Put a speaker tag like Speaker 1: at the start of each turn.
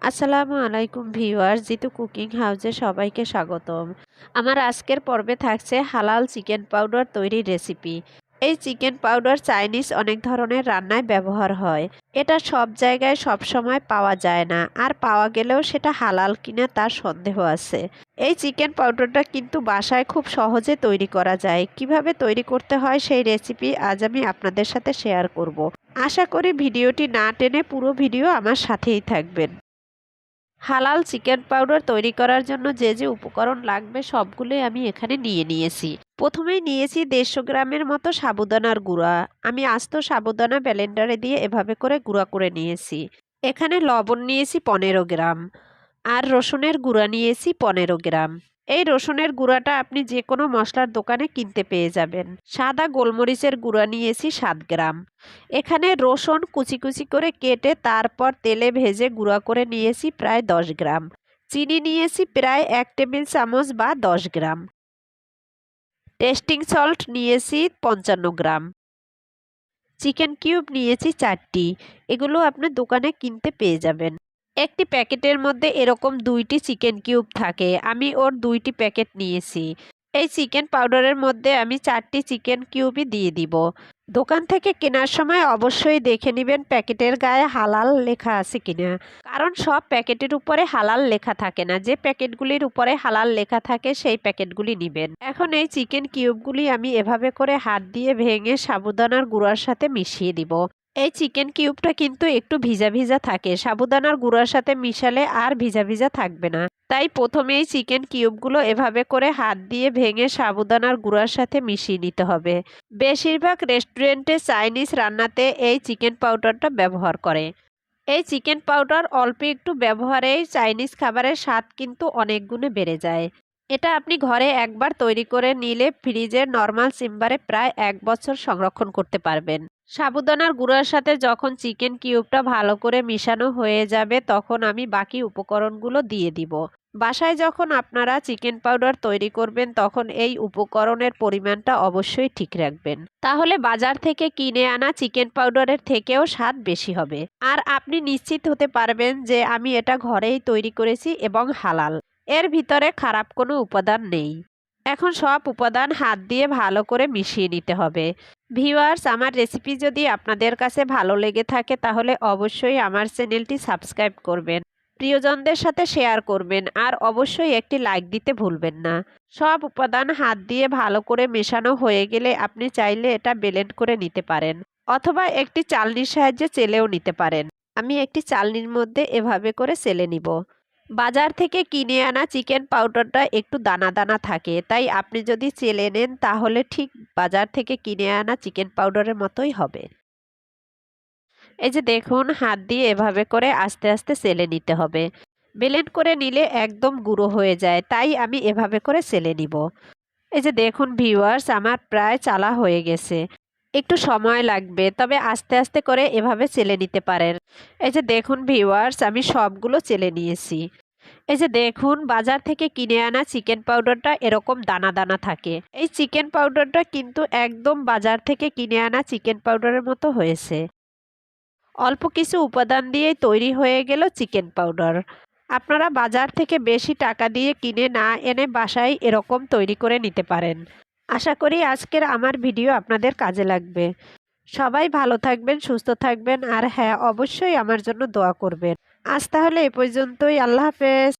Speaker 1: আসসালামু আলাইকুম viewers, Jitu cooking হাউসে সবাইকে স্বাগতম। আমার আজকের পর্বে থাকছে হালাল চিকেন পাউডার তৈরির রেসিপি। এই চিকেন পাউডার চাইনিজ অনেক ধরনের রান্নায় ব্যবহার হয়। এটা সব জায়গায় সব সময় পাওয়া যায় না, আর পাওয়া গেলেও সেটা হালাল কিনা তার সন্দেহ আছে। এই চিকেন পাউডারটা কিন্তু বাসায় খুব সহজে তৈরি করা যায়। কিভাবে তৈরি করতে হয় সেই রেসিপি আজ আমি আপনাদের সাথে শেয়ার করব। আশা করি ভিডিওটি না টেনে পুরো ভিডিও আমার সাথেই থাকবেন। হালাল চিকেন পাউডার তৈরি করার জন্য যে যে উপকরণ লাগবে সবগুলোই আমি এখানে নিয়ে নিয়েছি। প্রথমেই নিয়েছি 150 গ্রামের মতো সাবুদানার গুঁড়া। আমি আস্ত সাবুদানা ব্লেন্ডারে দিয়ে এভাবে করে গুঁড়া করে নিয়েছি। এখানে লবণ নিয়েছি 15 গ্রাম, আর রসুনের গুঁড়া নিয়েছি 15 গ্রাম। এই রসুনের গুঁড়াটা আপনি যে কোনো মশলার দোকানে কিনতে পেয়ে যাবেন। সাদা গোলমরিচের গুঁড়া নিয়েছি 7 গ্রাম। এখানে রসুন কুচি কুচি করে কেটে তারপর তেলে ভেজে গুঁড়া করে নিয়েছি প্রায় 10 গ্রাম। চিনি নিয়েছি প্রায় 1 টেবিল চামচ বা 10 গ্রাম। টেস্টিং সল্ট নিয়েছি 55 গ্রাম। চিকেন কিউব নিয়েছি 4টি। এগুলো আপনি দোকানে কিনতে পেয়ে যাবেন। একটি প্যাকেটের মধ্যে এরকম 2টি চিকেন কিউব থাকে, আমি ওর 2টি প্যাকেট নিয়েছি। এই চিকেন পাউডারের মধ্যে আমি 4টি চিকেন কিউবই দিয়ে দিব। দোকান থেকে কেনার সময় অবশ্যই দেখে নেবেন প্যাকেটের গায়ে হালাল লেখা আছে কিনা, কারণ সব প্যাকেটের উপরে হালাল লেখা থাকে না। যে প্যাকেটগুলির উপরে হালাল লেখা থাকে সেই প্যাকেটগুলি নেবেন। এখন এই চিকেন কিউবগুলি আমি এভাবে করে হাত দিয়ে ভেঙে সাবুদানার গুঁড়ার সাথে মিশিয়ে দিব। এই চিকেন কিউবটা কিন্তু একটু ভিজা ভিজা থাকে, সাবুদানার গুঁড়ার সাথে মিশালে আর ভিজা ভিজা থাকবে না। তাই প্রথমে এই চিকেন কিউবগুলো এভাবে করে হাত দিয়ে ভেঙে সাবুদানার গুঁড়ার সাথে মিশিয়ে নিতে হবে। বেশিরভাগ রেস্টুরেন্টে চাইনিজ রান্নাতে এই চিকেন পাউডারটা ব্যবহার করে। এই চিকেন পাউডার অল্প একটু ব্যবহারেই চাইনিজ খাবারের স্বাদ কিন্তু অনেক গুণে বেড়ে যায়। এটা আপনি ঘরে একবার তৈরি করে নিলে ফ্রিজের নর্মাল চেম্বারে প্রায় 1 বছর সংরক্ষণ করতে পারবেন। সাবুদানার গুঁড়ার সাথে যখন চিকেন কিউবটা ভালো করে মিশানো হয়ে যাবে তখন আমি বাকি উপকরণগুলো দিয়ে দিব। বাসায় যখন আপনারা চিকেন পাউডার তৈরি করবেন তখন এই উপকরণের পরিমাণটা অবশ্যই ঠিক রাখবেন, তাহলে বাজার থেকে কিনে আনা চিকেন পাউডারের থেকেও স্বাদ বেশি হবে। আর আপনি নিশ্চিত হতে পারবেন যে আমি এটা ঘরেই তৈরি করেছি এবং হালাল। এর ভিতরে খারাপ কোনো উপাদান নেই। এখন সব উপাদান হাত দিয়ে ভালো করে মিশিয়ে নিতে হবে। ভিউয়ার্স, আমার রেসিপি যদি আপনাদের কাছে ভালো লেগে থাকে তাহলে অবশ্যই আমার চ্যানেলটি সাবস্ক্রাইব করবেন, প্রিয়জনদের সাথে শেয়ার করবেন, আর অবশ্যই একটি লাইক দিতে ভুলবেন না। সব উপাদান হাত দিয়ে ভালো করে মেশানো হয়ে গেলে আপনি চাইলে এটা ব্লেন্ড করে নিতে পারেন, অথবা একটি চালনির সাহায্যে চেলেও নিতে পারেন। আমি একটি চালনির মধ্যে এভাবে করে চেলে নিব। বাজার থেকে কিনে আনা চিকেন পাউডারটা একটু দানা দানা থাকে, তাই আপনি যদি চেলে নেন তাহলে ঠিক বাজার থেকে কিনে আনা চিকেন পাউডারের মতোই হবে। এই যে দেখুন, হাত দিয়ে এভাবে করে আস্তে আস্তে চেলে নিতে হবে। ব্লেন্ড করে নিলে একদম গুঁড়ো হয়ে যায়, তাই আমি এভাবে করে চেলে নিব। এই যে দেখুন ভিউয়ার্স, আমার প্রায় চালা হয়ে গেছে। একটু সময় লাগবে, তবে আস্তে আস্তে করে এভাবে চেলে নিতে পারেন। এই যে দেখুন ভিউয়ার্স, আমি সবগুলো চেলে নিয়েছি। এই যে দেখুন, বাজার থেকে কিনে আনা চিকেন পাউডারটা এরকম দানা দানা থাকে। এই চিকেন পাউডারটা কিন্তু একদম বাজার থেকে কিনে আনা চিকেন পাউডারের মতো হয়েছে। অল্প কিছু উপাদান দিয়েই তৈরি হয়ে গেল চিকেন পাউডার। আপনারা বাজার থেকে বেশি টাকা দিয়ে কিনে না এনে বাসায় এরকম তৈরি করে নিতে পারেন। আশা করি আজকের আমার ভিডিও আপনাদের কাজে লাগবে। সবাই ভালো থাকবেন, সুস্থ থাকবেন, আর হ্যাঁ, অবশ্যই আমার জন্য দোয়া করবেন। আজ তাহলে এ পর্যন্তই। আল্লাহ হাফেজ।